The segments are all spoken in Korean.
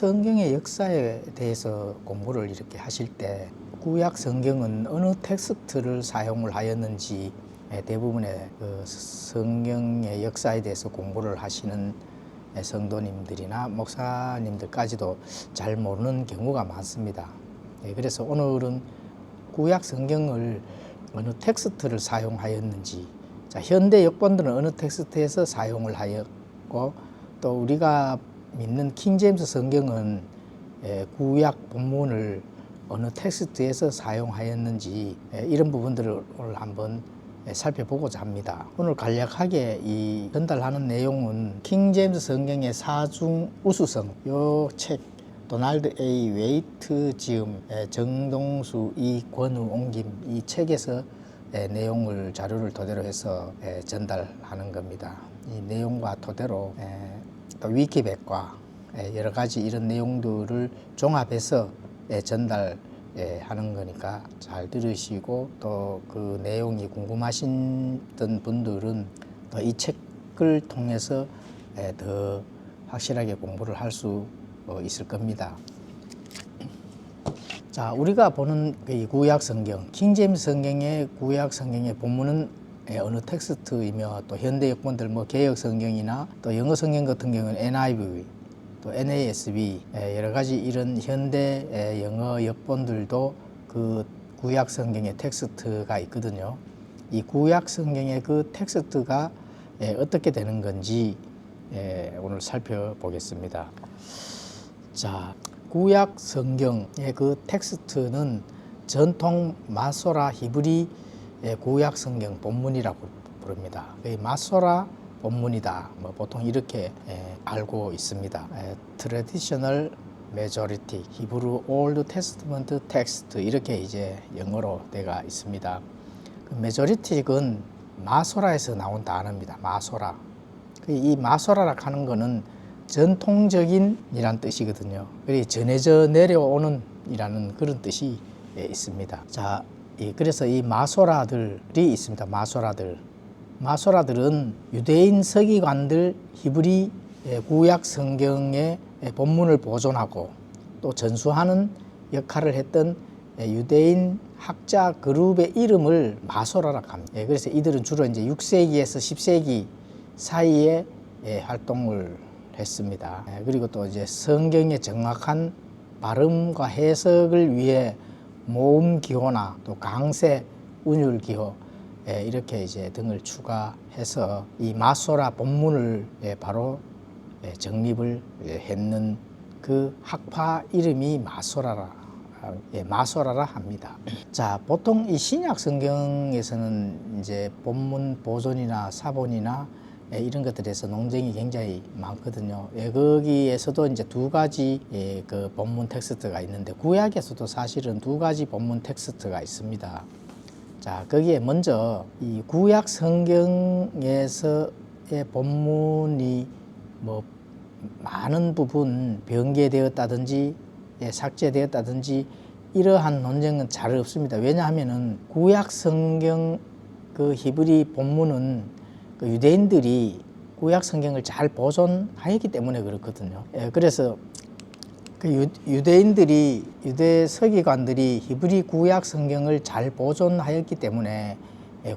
성경의 역사에 대해서 공부를 이렇게 하실 때 구약 성경은 어느 텍스트를 사용을 하였는지 대부분의 그 성경의 역사에 대해서 공부를 하시는 성도님들이나 목사님들까지도 잘 모르는 경우가 많습니다. 그래서 오늘은 구약 성경을 어느 텍스트를 사용하였는지, 현대 역본들은 어느 텍스트에서 사용을 하였고, 또 우리가 믿는 킹제임스 성경은 구약 본문을 어느 텍스트에서 사용하였는지 이런 부분들을 오늘 한번 살펴보고자 합니다. 오늘 간략하게 이 전달하는 내용은 킹제임스 성경의 사중 우수성, 요 책 도널드 A 웨이트 지음, 정동수 이권우 옮김 이 책에서 내용을 자료를 토대로 해서 전달하는 겁니다. 이 내용과 토대로 또 위키백과 여러 가지 이런 내용들을 종합해서 전달하는 거니까 잘 들으시고, 또 그 내용이 궁금하신 분들은 또 이 책을 통해서 더 확실하게 공부를 할 수 있을 겁니다. 자, 우리가 보는 이 구약 성경, 킹제임스 성경의 구약 성경의 본문은 어느 텍스트이며, 또 현대 역본들 개역 성경이나 또 영어 성경 같은 경우는 NIV, 또 NASB 여러 가지 이런 현대 영어 역본들도 그 구약 성경의 텍스트가 있거든요. 이 구약 성경의 그 텍스트가 어떻게 되는 건지 오늘 살펴보겠습니다. 자, 구약 성경의 그 텍스트는 전통 마소라 히브리 구약 성경 본문이라고 부릅니다. 마소라 본문이다, 보통 이렇게 알고 있습니다. Traditional Majority, 히브리 Old Testament Text 이렇게 이제 영어로 되어 있습니다. 그 Majority는 마소라에서 나온 단어입니다. 마소라. 이 마소라라 하는 거는 전통적인 이란 뜻이거든요. 전해져 내려오는 이라는 그런 뜻이 있습니다. 자, 그래서 이 마소라들이 있습니다. 마소라들은 유대인 서기관들 히브리 구약 성경의 본문을 보존하고 또 전수하는 역할을 했던 유대인 학자 그룹의 이름을 마소라라고 합니다. 그래서 이들은 주로 이제 6세기에서 10세기 사이에 활동을 했습니다. 그리고 또 이제 성경의 정확한 발음과 해석을 위해 모음 기호나 또 강세, 운율 기호 이렇게 이제 등을 추가해서 이 마소라 본문을 바로 정립을 했는 그 학파 이름이 마소라라 합니다. 자, 보통 이 신약 성경에서는 이제 본문 보존이나 사본이나 이런 것들에서 논쟁이 굉장히 많거든요. 거기에서도 이제 두 가지 그 본문 텍스트가 있는데, 구약에서도 사실은 두 가지 본문 텍스트가 있습니다. 자, 거기에 먼저 이 구약 성경에서의 본문이 많은 부분 변개되었다든지 삭제되었다든지 이러한 논쟁은 잘 없습니다. 왜냐하면은 구약 성경 그 히브리 본문은 그 유대인들이 구약 성경을 잘 보존하였기 때문에 그렇거든요. 그래서 그 유대 서기관들이 히브리 구약 성경을 잘 보존하였기 때문에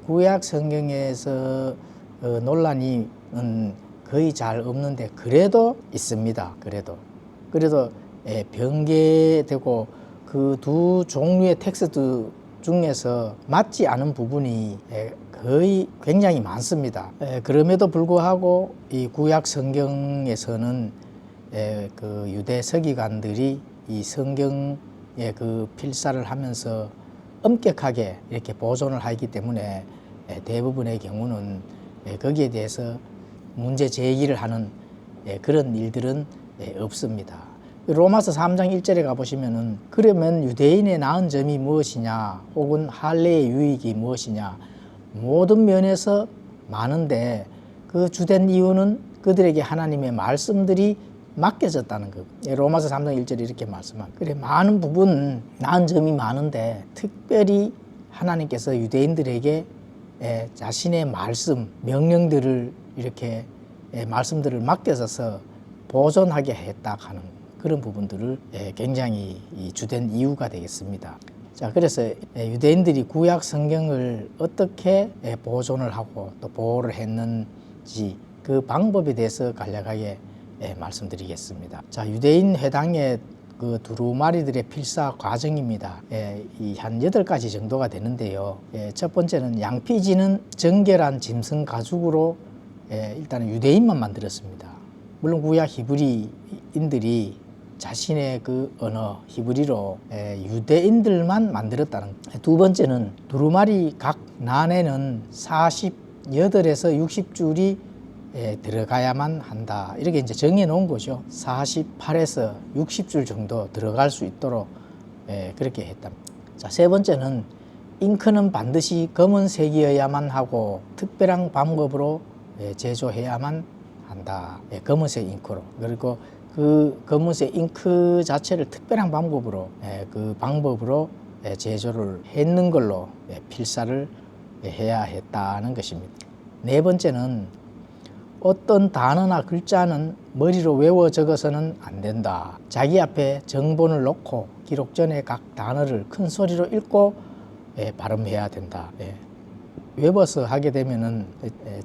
구약 성경에서 논란이 거의 잘 없는데, 그래도 있습니다. 그래도 변개되고 그 두 종류의 텍스트 중에서 맞지 않은 부분이 거의 굉장히 많습니다. 그럼에도 불구하고 이 구약 성경에서는 그 유대 서기관들이 이 성경의 그 필사를 하면서 엄격하게 이렇게 보존을 하기 때문에 대부분의 경우는 거기에 대해서 문제 제기를 하는 그런 일들은 없습니다. 로마서 3장 1절에 가보시면은, 그러면 유대인의 나은 점이 무엇이냐, 혹은 할례의 유익이 무엇이냐, 모든 면에서 많은데 그 주된 이유는 그들에게 하나님의 말씀들이 맡겨졌다는 것. 로마서 3장 1절에 이렇게 말씀합니다. 그래, 많은 부분 나은 점이 많은데 특별히 하나님께서 유대인들에게 자신의 말씀, 명령들을 이렇게 말씀들을 맡겨져서 보존하게 했다 하는 그런 부분들을 굉장히 주된 이유가 되겠습니다. 자, 그래서 유대인들이 구약 성경을 어떻게 보존을 하고 또 보호를 했는지 그 방법에 대해서 간략하게 말씀드리겠습니다. 자, 유대인 회당의 그 두루마리들의 필사 과정입니다. 이 한 8가지 정도가 되는데요. 첫 번째는 양피지는 정결한 짐승 가죽으로 일단은 유대인만 만들었습니다. 물론 구약 히브리인들이 자신의 그 언어 히브리로 유대인들만 만들었다는. 두 번째는 두루마리 각 난에는 48에서 60줄이 들어가야만 한다. 이렇게 이제 정해 놓은 거죠. 48에서 60줄 정도 들어갈 수 있도록 그렇게 했다. 자, 세 번째는 잉크는 반드시 검은색이어야만 하고 특별한 방법으로 제조해야만 한다. 검은색 잉크로. 그리고 그 검은색 잉크 자체를 특별한 방법으로 그 방법으로 제조를 했는 걸로 필사를 해야 했다는 것입니다. 네 번째는 어떤 단어나 글자는 머리로 외워 적어서는 안 된다. 자기 앞에 정본을 놓고 기록 전에 각 단어를 큰 소리로 읽고 발음해야 된다. 외워서 하게 되면은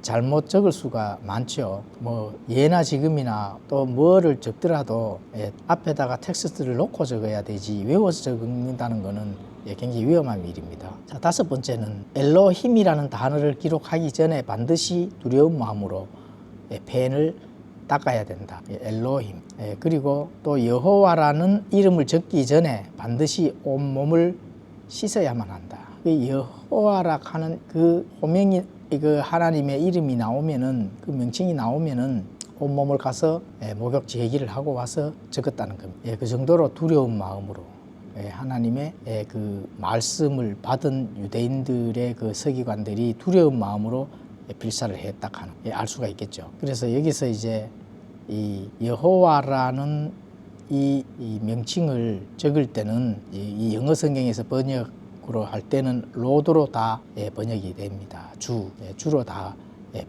잘못 적을 수가 많죠. 뭐 예나 지금이나 또 뭐를 적더라도 앞에다가 텍스트를 놓고 적어야 되지 외워서 적는다는 거는 굉장히 위험한 일입니다. 자, 다섯 번째는 엘로힘이라는 단어를 기록하기 전에 반드시 두려운 마음으로 펜을 닦아야 된다. 엘로힘. 그리고 또 여호와라는 이름을 적기 전에 반드시 온몸을 씻어야만 한다. 여호와라 하는 그 호명이 그 하나님의 이름이 나오면은 그 명칭이 나오면은 온몸을 가서 목욕 제기를 하고 와서 적었다는 겁니다. 그 정도로 두려운 마음으로 하나님의 그 말씀을 받은 유대인들의 그 서기관들이 두려운 마음으로 필사를 했다 하는 알 수가 있겠죠. 그래서 여기서 이제 이 여호와라는 이 명칭을 적을 때는 이 영어 성경에서 번역으로 할 때는 로드로 다 번역이 됩니다. 주로 다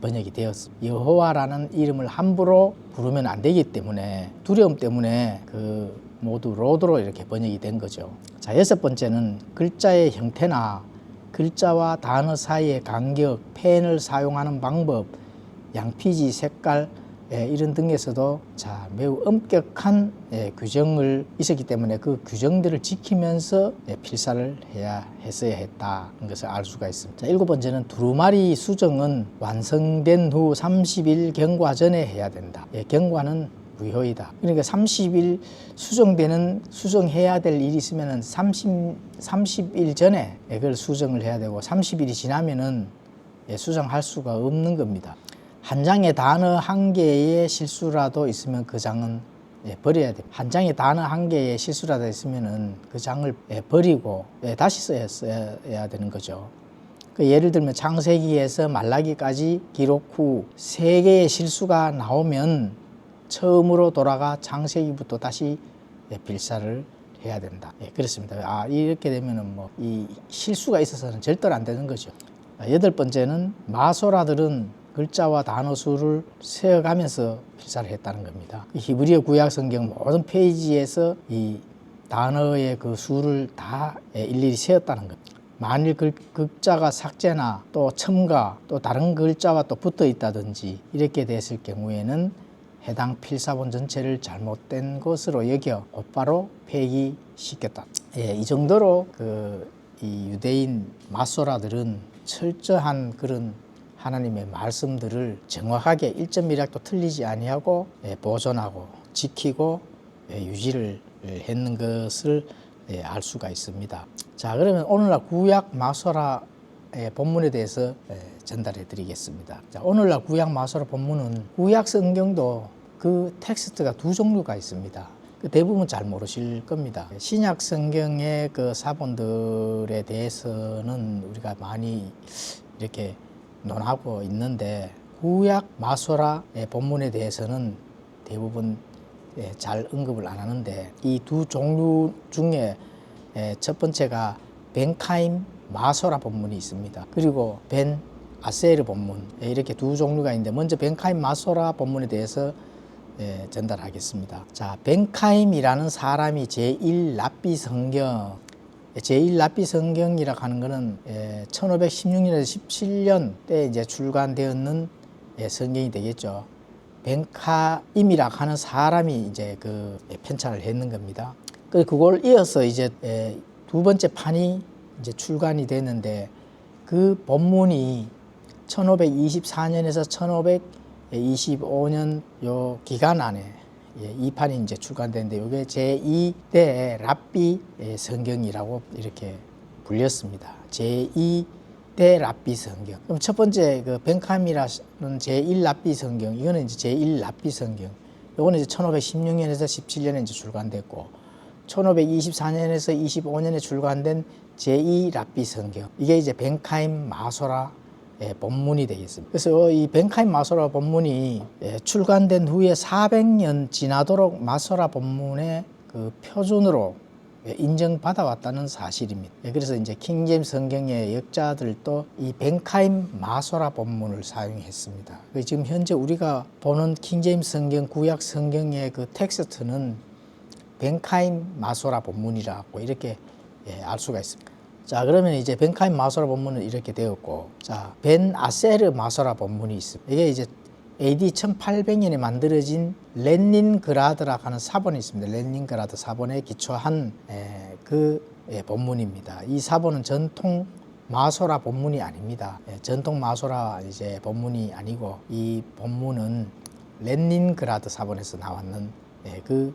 번역이 되었습니다. 여호와라는 이름을 함부로 부르면 안 되기 때문에 두려움 때문에 그 모두 로드로 이렇게 번역이 된 거죠. 자, 여섯 번째는 글자의 형태나 글자와 단어 사이의 간격, 펜을 사용하는 방법, 양피지 색깔 이런 등에서도 자 매우 엄격한 규정을 있었기 때문에 그 규정들을 지키면서 필사를 했어야 했다는 것을 알 수가 있습니다. 자, 일곱 번째는 두루마리 수정은 완성된 후 30일 경과 전에 해야 된다. 경과는 무효이다. 그러니까 30일 수정해야 될 일이 있으면은 30일 전에 그걸 수정을 해야 되고 30일이 지나면은 수정할 수가 없는 겁니다. 한 장의 단어 한 개의 실수라도 있으면 그 장은 버려야 됩니다. 한 장의 단어 한 개의 실수라도 있으면은 그 장을 버리고 다시 써야 되는 거죠. 그 예를 들면 창세기에서 말라기까지 기록 후 3개의 실수가 나오면 처음으로 돌아가 창세기부터 다시 필사를 해야 된다. 그렇습니다. 이렇게 되면은 뭐 이 실수가 있어서는 절대로 안 되는 거죠. 여덟 번째는 마소라들은 글자와 단어 수를 세어가면서 필사를 했다는 겁니다. 히브리어 구약 성경 모든 페이지에서 이 단어의 그 수를 다 일일이 세었다는 겁니다. 만일 글자가 삭제나 또 첨가 또 다른 글자와 또 붙어 있다든지 이렇게 됐을 경우에는 해당 필사본 전체를 잘못된 것으로 여겨 곧바로 폐기시켰다. 이 정도로 이 유대인 마소라들은 철저한 그런 하나님의 말씀들을 정확하게 1.1약도 틀리지 아니하고 보존하고 지키고 유지를 했는 것을 알 수가 있습니다. 자, 그러면 오늘날 구약 마소라 본문에 대해서 전달해 드리겠습니다. 자, 오늘날 구약 마소라 본문은 구약 성경도 그 텍스트가 두 종류가 있습니다. 대부분 잘 모르실 겁니다. 신약 성경의 그 사본들에 대해서는 우리가 많이 이렇게 논하고 있는데 구약 마소라 본문에 대해서는 대부분 잘 언급을 안 하는데 이 두 종류 중에 첫 번째가 벤카임 마소라 본문이 있습니다. 그리고 벤 아세르 본문 이렇게 두 종류가 있는데 먼저 벤카임 마소라 본문에 대해서 전달하겠습니다. 자, 벤카임이라는 사람이 제1랍비 성경, 제1랍비 성경이라고 하는 것은 1516년에서 17년 때 이제 출간되었는 성경이 되겠죠. 벤카임이라고 하는 사람이 이제 그 편찬을 했는 겁니다. 그걸 이어서 이제 두 번째 판이 이제 출간이 됐는데 그 본문이 1524년에서 1525년 요 기간 안에 이 판이 이제 출간됐는데 이게 제2대 랍비 성경이라고 이렇게 불렸습니다. 제2대 랍비 성경. 그럼 첫 번째 그 벤카임이라는 제1랍비 성경, 이거는 이제 제1랍비 성경. 요거는 이제 1516년에서 17년에 이제 출간됐고 1524년에서 25년에 출간된 제2랍비 성경. 이게 이제 벤카임 마소라 본문이 되겠습니다. 그래서 이 벤카임 마소라 본문이 출간된 후에 400년 지나도록 마소라 본문의 그 표준으로 인정받아 왔다는 사실입니다. 그래서 이제 킹제임스 성경의 역자들도 이 벤카임 마소라 본문을 사용했습니다. 지금 현재 우리가 보는 킹제임스 성경 구약 성경의 그 텍스트는 벤카임 마소라 본문이라고 이렇게 알 수가 있습니다. 자, 그러면 이제 벤카임 마소라 본문은 이렇게 되었고, 자, 벤 아세르 마소라 본문이 있습니다. 이게 이제 AD 1800년에 만들어진 레닌그라드라고 하는 사본이 있습니다. 레닌그라드 사본에 기초한 그 본문입니다. 이 사본은 전통 마소라 본문이 아닙니다. 전통 마소라 이제 본문이 아니고 이 본문은 레닌그라드 사본에서 나왔는 그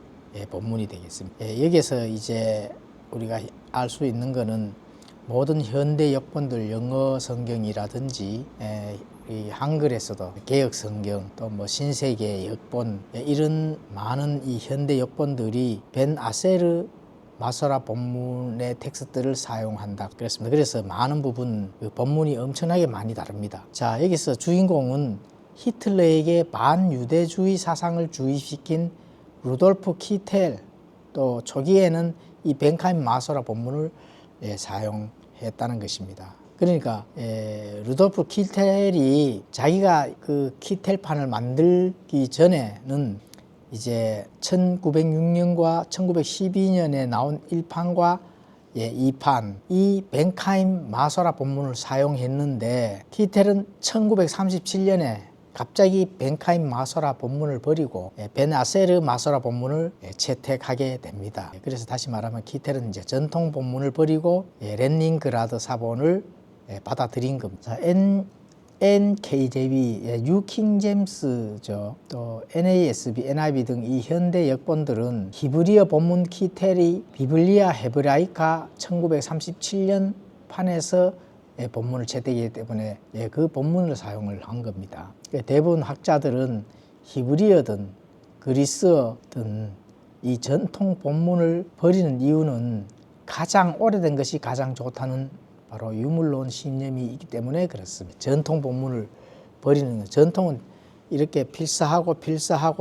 본문이 되겠습니다. 여기서 이제 우리가 알 수 있는 거는 모든 현대 역본들 영어 성경이라든지 이 한글에서도 개혁 성경 또 뭐 신세계 역본 이런 많은 이 현대 역본들이 벤 아세르 마소라 본문의 텍스트를 사용한다 그랬습니다. 그래서 많은 부분 그 본문이 엄청나게 많이 다릅니다. 자, 여기서 주인공은 히틀러에게 반유대주의 사상을 주입시킨 루돌프 키텔, 또 초기에는 이 벤카임 마소라 본문을 사용했다는 것입니다. 그러니까 루돌프 키텔이 자기가 그 키텔판을 만들기 전에는 이제 1906년과 1912년에 나온 1판과 2판 이 벤카임 마소라 본문을 사용했는데 키텔은 1937년에 갑자기 벤카임 마소라 본문을 버리고 벤 아세르 마소라 본문을 채택하게 됩니다. 그래서 다시 말하면 키텔은 이제 전통 본문을 버리고 레닌그라드 사본을 받아들인 겁니다. NKJV, 뉴킹제임스죠. 또 NASB, NIV 등 이 현대 역본들은 히브리어 본문 키텔이 비블리아 헤브라이카 1937년 판에서 본문을 채택하기 때문에 그 본문을 사용을 한 겁니다. 대부분 학자들은 히브리어든 그리스어든 이 전통 본문을 버리는 이유는 가장 오래된 것이 가장 좋다는 바로 유물론 신념이 있기 때문에 그렇습니다. 전통 본문을 버리는 것. 전통은 이렇게 필사하고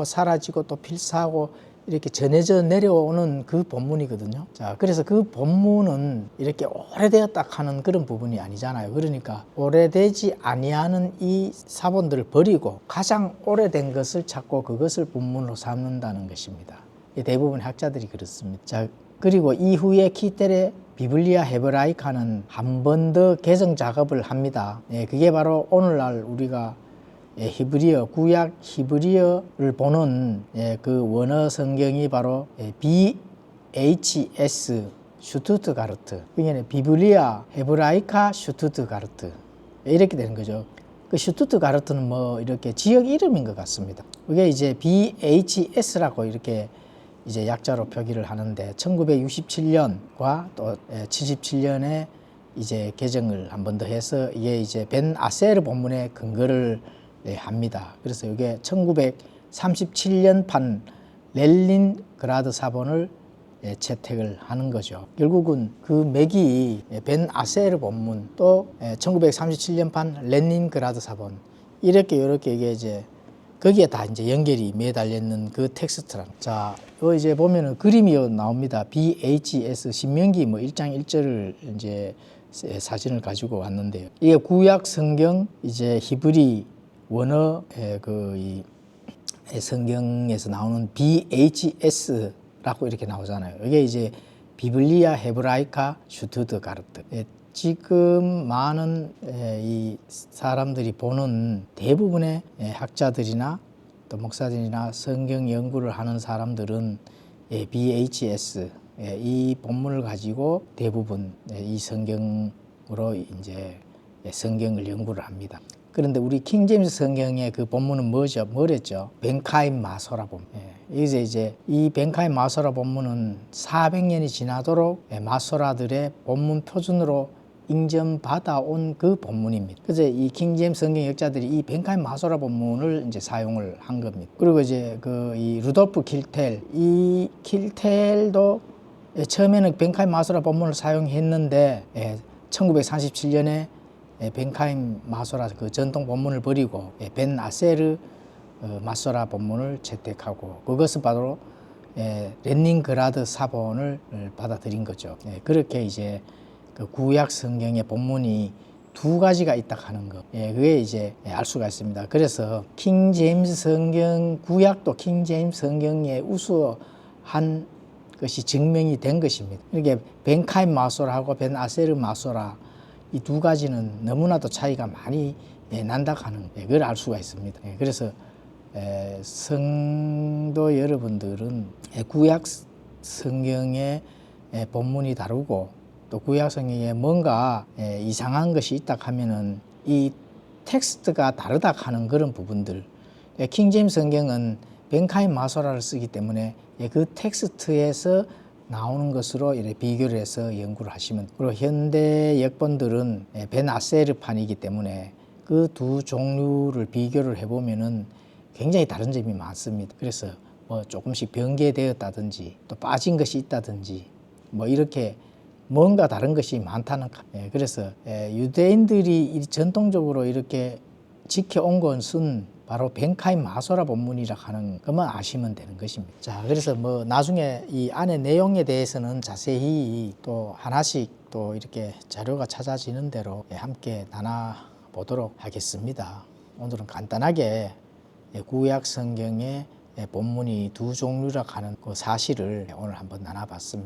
사라지고 또 필사하고 이렇게 전해져 내려오는 그 본문이거든요. 자, 그래서 그 본문은 이렇게 오래되었다 하는 그런 부분이 아니잖아요. 그러니까 오래되지 아니하는 이 사본들을 버리고 가장 오래된 것을 찾고 그것을 본문으로 삼는다는 것입니다. 대부분 학자들이 그렇습니다. 자, 그리고 이후에 키텔의 비블리아 헤브라이카는 한 번 더 개정 작업을 합니다. 그게 바로 오늘날 우리가 히브리어, 구약 히브리어를 보는 그 원어 성경이 바로 BHS 슈투트가르트, 그러니까 비블리아 헤브라이카 슈투트가르트 이렇게 되는 거죠. 그 슈투트가르트는 뭐 이렇게 지역 이름인 것 같습니다. 그게 이제 BHS라고 이렇게 이제 약자로 표기를 하는데 1967년과 또 77년에 이제 개정을 한 번 더 해서 이게 이제 벤 아세르 본문의 근거를 합니다. 그래서 이게 1937년판 렐닌그라드 사본을 채택을 하는 거죠. 결국은 그 맥이 벤 아세르 본문 또 1937년판 렐닌그라드 사본 이렇게 이게 이제 거기에 다 이제 연결이 매달렸는 그 텍스트란. 자, 요 이제 보면은 그림이 나옵니다. BHS 신명기 뭐 1장 1절을 이제 사진을 가지고 왔는데요. 이게 구약 성경 이제 히브리 원어의 그 이 성경에서 나오는 BHS라고 이렇게 나오잖아요. 이게 이제 비블리아 헤브라이카 슈투트가르트. 지금 많은 이 사람들이 보는 대부분의 학자들이나 또 목사들이나 성경 연구를 하는 사람들은 BHS 이 본문을 가지고 대부분 이 성경으로 이제 성경을 연구를 합니다. 그런데 우리 킹제임스 성경의 그 본문은 뭐랬죠? 벤카임 마소라 본문. 여기서 이제 이 벤카임 마소라 본문은 400년이 지나도록 마소라들의 본문 표준으로 인정받아 온 그 본문입니다. 그래서 이 킹제임스 성경 역자들이 이 벤카임 마소라 본문을 이제 사용을 한 겁니다. 그리고 이제 이 루돌프 킬텔, 이 킬텔도 처음에는 벤카임 마소라 본문을 사용했는데 1947년에 벤카임 마소라 그 전통 본문을 버리고 벤 아세르 마소라 본문을 채택하고 그것은 바로 레닌그라드 사본을 받아들인 거죠. 그렇게 이제 그 구약 성경의 본문이 두 가지가 있다 하는 것, 그게 이제 알 수가 있습니다. 그래서 킹제임스 성경 구약도 킹제임스 성경에 우수한 것이 증명이 된 것입니다. 이렇게 벤카임 마소라하고 벤 아세르 마소라 이 두 가지는 너무나도 차이가 많이 난다 하는 그걸 알 수가 있습니다. 그래서 성도 여러분들은 구약 성경의 본문이 다르고 또 구약 성경에 뭔가 이상한 것이 있다 하면은 이 텍스트가 다르다 하는 그런 부분들, 킹제임스 성경은 벤카임 마소라를 쓰기 때문에 그 텍스트에서 나오는 것으로 이렇게 비교를 해서 연구를 하시면, 그리고 현대 역본들은 벤 아세르판이기 때문에 그 두 종류를 비교를 해보면은 굉장히 다른 점이 많습니다. 그래서 뭐 조금씩 변개되었다든지 또 빠진 것이 있다든지 뭐 이렇게 뭔가 다른 것이 많다는 것. 그래서 유대인들이 전통적으로 이렇게 지켜온 것은 바로 벤카임 마소라 본문이라 하는 것만 아시면 되는 것입니다. 자, 그래서 뭐 나중에 이 안의 내용에 대해서는 자세히 또 하나씩 또 이렇게 자료가 찾아지는 대로 함께 나눠보도록 하겠습니다. 오늘은 간단하게 구약 성경의 본문이 두 종류라 하는 그 사실을 오늘 한번 나눠봤습니다.